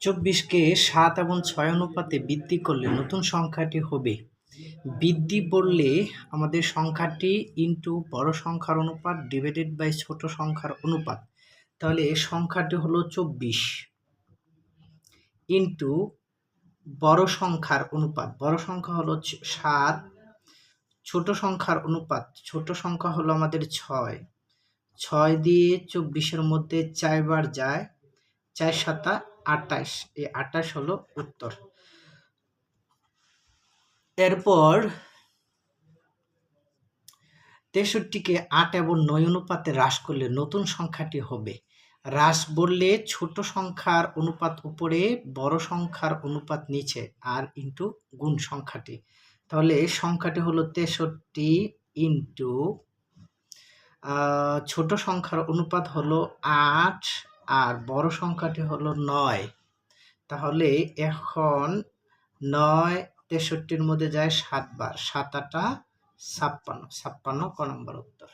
24কে 7 এবং 6 অনুপাতে বৃদ্ধি করলে নতুন সংখ্যাটি হবে। বৃদ্ধি বললে আমাদের সংখ্যাটি ইনটু বড় সংখ্যার অনুপাত ডিভাইডেড বাই ছোট সংখ্যার অনুপাত। তাহলে এই সংখ্যাটি হলো 24 ইনটু বড় সংখ্যার অনুপাত। বড় সংখ্যা হলো 7, ছোট সংখ্যার অনুপাত, ছোট সংখ্যা হলো আমাদের 6। 6 দিয়ে 24-এর মধ্যে 4 বার যায়, 4 7 28, এই 28 হলো উত্তর। এরপর 63কে 8 এবং 9 অনুপাতে হ্রাস করলে নতুন সংখ্যাটি হবে। হ্রাস বললে ছোট সংখ্যার অনুপাত উপরে, বড় সংখ্যার অনুপাত নিচে, আর ইনটু গুণ সংখ্যাটি। তাহলে এই সংখ্যাটি হলো 63 ইনটু ছোট সংখ্যার অনুপাত হলো 8 আর বড় সংখ্যাটি হলো 9। তাহলে এখন 9 63-র মধ্যে যায় 7 বার, 7 8 56, 56 ক নম্বর উত্তর।